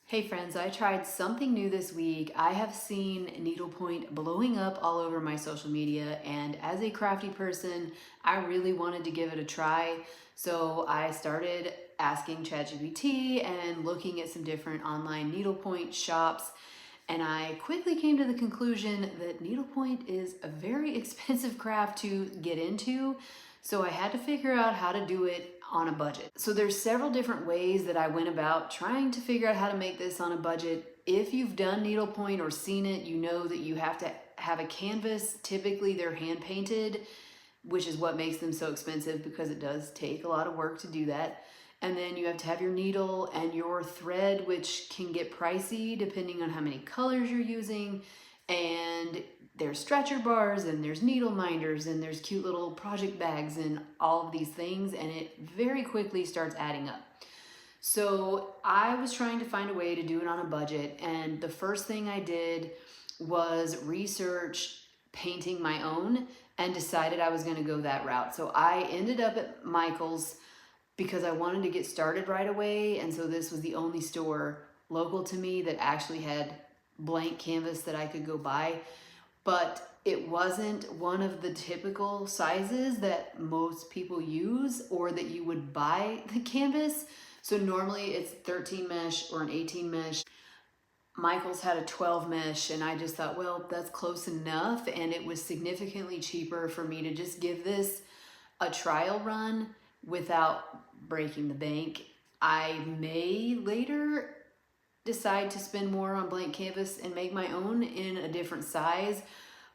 Hey friends, I tried something new this week. I have seen needlepoint blowing up all over my social media, and as a crafty person, I really wanted to give it a try. So I started asking ChatGPT and looking at some different online needlepoint shops, and I quickly came to the conclusion that needlepoint is a very expensive craft to get into. So I had to figure out how to do it on a budget. So there's several different ways that I went about trying to figure out how to make this on a budget. If you've done needlepoint or seen it, you know that you have to have a canvas. Typically they're hand painted, which is what makes them so expensive because it does take a lot of work to do that. And then you have to have your needle and your thread, which can get pricey depending on how many colors you're using. And there's stretcher bars and there's needle minders and there's cute little project bags and all of these things, and it very quickly starts adding up. So I was trying to find a way to do it on a budget, and the first thing I did was research painting my own and decided I was going to go that route. So I ended up at Michael's because I wanted to get started right away, and so this was the only store local to me that actually had blank canvas that I could go buy. But it wasn't one of the typical sizes that most people use or that you would buy the canvas. So normally it's 13 mesh or an 18 mesh. Michael's had a 12 mesh, and I just thought, well, that's close enough. And it was significantly cheaper for me to just give this a trial run without breaking the bank. I may later decide to spend more on blank canvas and make my own in a different size.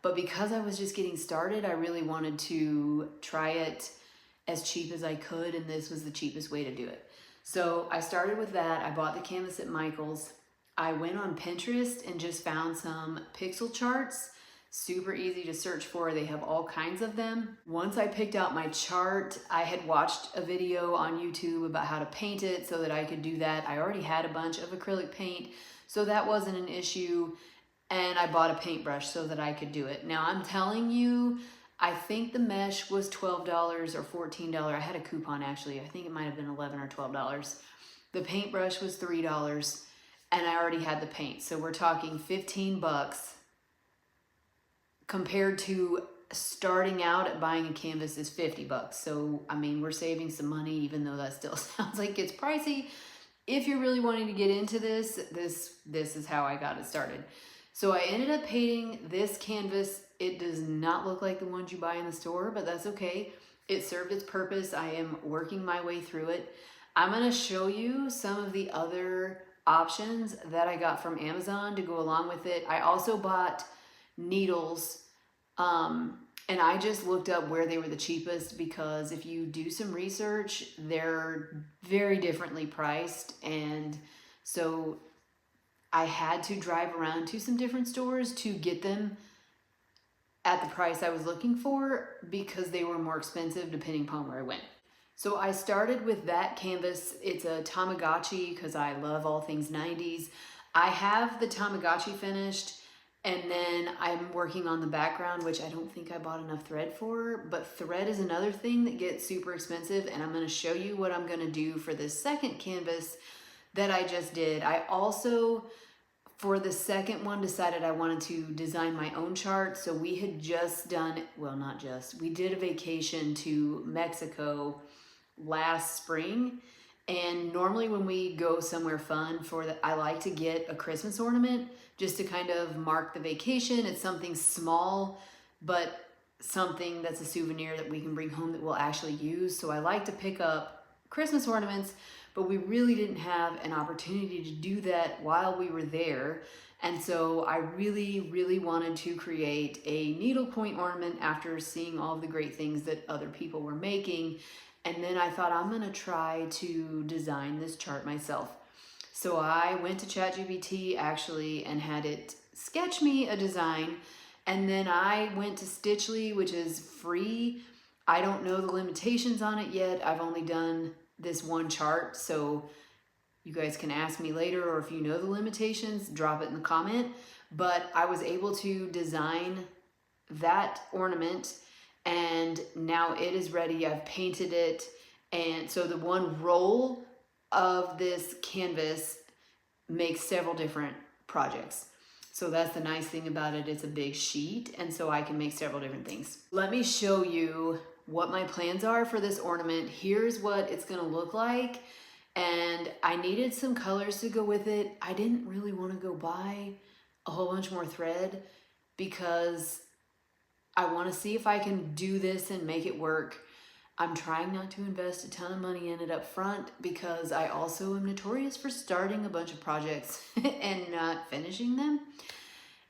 But because I was just getting started, I really wanted to try it as cheap as I could, and this was the cheapest way to do it. So I started with that. I bought the canvas at Michael's. I went on Pinterest and just found some pixel charts. Super easy to search for. They have all kinds of them. Once I picked out my chart, I had watched a video on YouTube about how to paint it so that I could do that. I already had a bunch of acrylic paint, so that wasn't an issue. And I bought a paintbrush so that I could do it. Now I'm telling you, I think the mesh was $12 or $14. I had a coupon actually. I think it might have been $11 or $12. The paintbrush was $3 and I already had the paint. So we're talking 15 bucks compared to starting out at buying a canvas is 50 bucks. So, I mean, we're saving some money, even though that still sounds like it's pricey. If you're really wanting to get into this is how I got it started. So I ended up painting this canvas. It does not look like the ones you buy in the store, but that's okay. It served its purpose. I am working my way through it. I'm gonna show you some of the other options that I got from Amazon to go along with it. I also bought needles, and I just looked up where they were the cheapest because if you do some research, they're very differently priced, and so I had to drive around to some different stores to get them at the price I was looking for because they were more expensive depending upon where I went. So I started with that canvas. It's a Tamagotchi because I love all things 90s. I have the Tamagotchi finished, and then I'm working on the background, which I don't think I bought enough thread for, but thread is another thing that gets super expensive, and I'm gonna show you what I'm gonna do for this second canvas that I just did. I also, for the second one, decided I wanted to design my own chart. So we had just done, well, not just, we did a vacation to Mexico last spring. And normally when we go somewhere fun I like to get a Christmas ornament just to kind of mark the vacation. It's something small, but something that's a souvenir that we can bring home that we'll actually use. So I like to pick up Christmas ornaments, but we really didn't have an opportunity to do that while we were there. And so I really, really wanted to create a needlepoint ornament after seeing all of the great things that other people were making. And then I thought, I'm gonna try to design this chart myself. So I went to ChatGPT actually and had it sketch me a design. And then I went to Stitchly, which is free. I don't know the limitations on it yet. I've only done this one chart, so you guys can ask me later, or if you know the limitations, drop it in the comment. But I was able to design that ornament, and now it is ready. I've painted it, and so the one roll of this canvas make several different projects. So that's the nice thing about it. It's a big sheet, and so I can make several different things. Let me show you what my plans are for this ornament. Here's what it's gonna look like. And I needed some colors to go with it. I didn't really want to go buy a whole bunch more thread because I want to see if I can do this and make it work. I'm trying not to invest a ton of money in it up front because I also am notorious for starting a bunch of projects and not finishing them.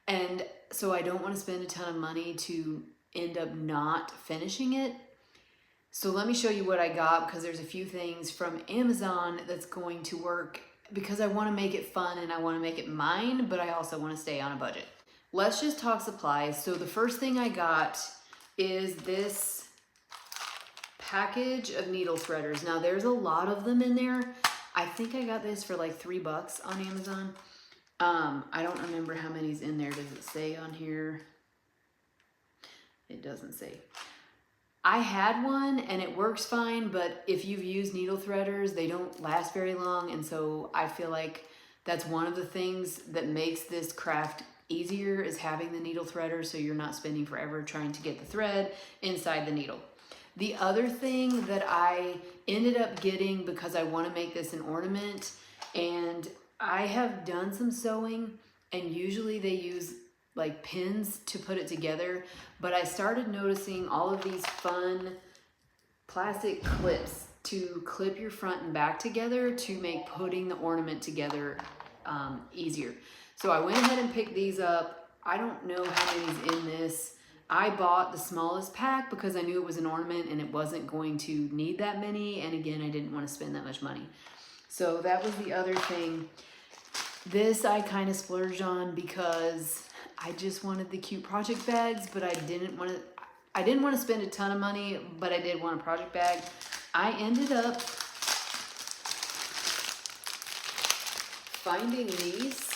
And so I don't want to spend a ton of money to end up not finishing it. So let me show you what I got, because there's a few things from Amazon that's going to work because I want to make it fun and I want to make it mine, but I also want to stay on a budget. Let's just talk supplies. So the first thing I got is this package of needle threaders. Now there's a lot of them in there. I think I got this for like $3 on Amazon. I don't remember how many's in there. Does it say on here? It doesn't say. I had one and it works fine, but if you've used needle threaders, they don't last very long. And so I feel like that's one of the things that makes this craft easier, is having the needle threader, so you're not spending forever trying to get the thread inside the needle. The other thing that I ended up getting because I want to make this an ornament, and I have done some sewing and usually they use like pins to put it together, but I started noticing all of these fun plastic clips to clip your front and back together to make putting the ornament together easier. So I went ahead and picked these up. I don't know how many's in this. I bought the smallest pack because I knew it was an ornament and it wasn't going to need that many, and again, I didn't want to spend that much money. So that was the other thing. This I kind of splurged on because I just wanted the cute project bags, but I didn't want to spend a ton of money, but I did want a project bag. I ended up finding these.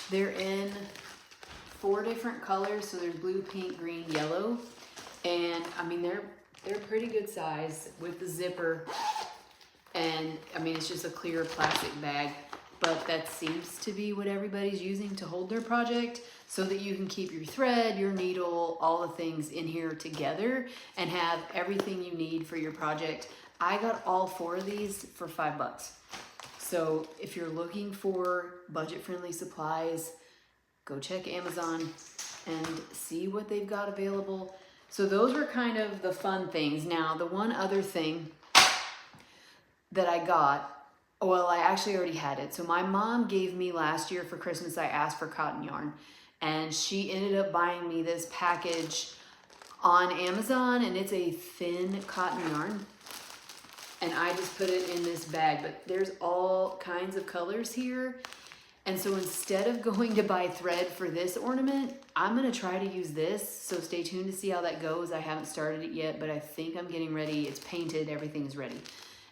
They're in 4 different colors, so there's blue, pink, green, yellow, and I mean they're pretty good size with the zipper. And I mean, it's just a clear plastic bag, but that seems to be what everybody's using to hold their project, so that you can keep your thread, your needle, all the things in here together and have everything you need for your project. I got all 4 of these for $5. So if you're looking for budget-friendly supplies, go check Amazon and see what they've got available. So those were kind of the fun things. Now, the one other thing that I got, well, I actually already had it. So my mom gave me last year for Christmas, I asked for cotton yarn, and she ended up buying me this package on Amazon, and it's a thin cotton yarn. And I just put it in this bag, but there's all kinds of colors here. And so instead of going to buy thread for this ornament, I'm gonna try to use this. So stay tuned to see how that goes. I haven't started it yet, but I think I'm getting ready. It's painted, everything is ready.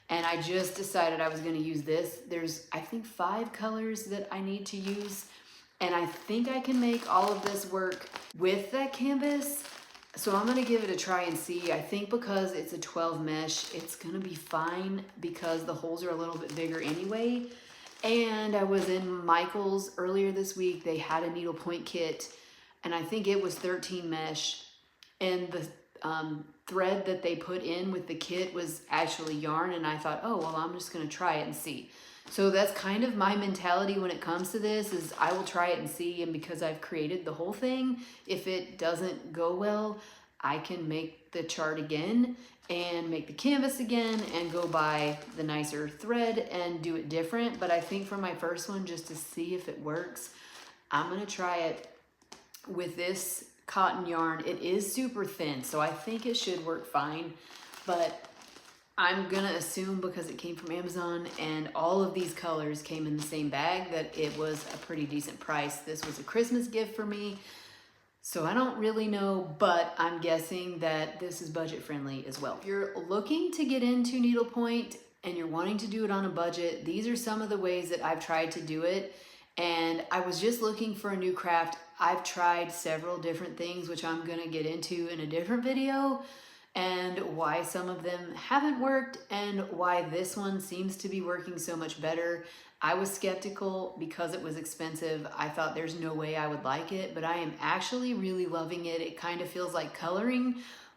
And I just decided I was gonna use this. There's, I think, 5 colors that I need to use. And I think I can make all of this work with that canvas. So I'm gonna give it a try and see. I think because it's a 12 mesh, it's gonna be fine because the holes are a little bit bigger anyway. And I was in Michael's earlier this week. They had a needlepoint kit, and I think it was 13 mesh. And the thread that they put in with the kit was actually yarn, and I thought, oh, well, I'm just gonna try it and see. So that's kind of my mentality when it comes to this, is I will try it and see, and because I've created the whole thing, if it doesn't go well, I can make the chart again and make the canvas again and go buy the nicer thread and do it different. But I think for my first one, just to see if it works, I'm gonna try it with this cotton yarn. It is super thin, so I think it should work fine, but I'm gonna assume because it came from Amazon and all of these colors came in the same bag that it was a pretty decent price. This was a Christmas gift for me, so I don't really know, but I'm guessing that this is budget friendly as well. If you're looking to get into needlepoint and you're wanting to do it on a budget, these are some of the ways that I've tried to do it. And I was just looking for a new craft. I've tried several different things, which I'm gonna get into in a different video. and why some of them haven't worked and why this one seems to be working so much better. I was skeptical because it was expensive. I thought there's no way I would like it, but I am actually really loving it. It kind of feels like coloring,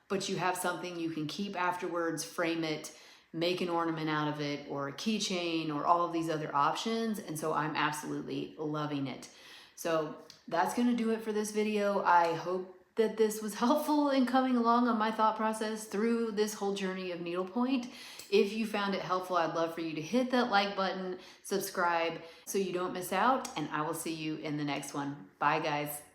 but you have something you can keep afterwards, frame it, make an ornament out of it, or a keychain, or all of these other options. And so I'm absolutely loving it. So that's gonna do it for this video. I hope that this was helpful in coming along on my thought process through this whole journey of needlepoint. If you found it helpful, I'd love for you to hit that like button, subscribe so you don't miss out, and I will see you in the next one. Bye guys.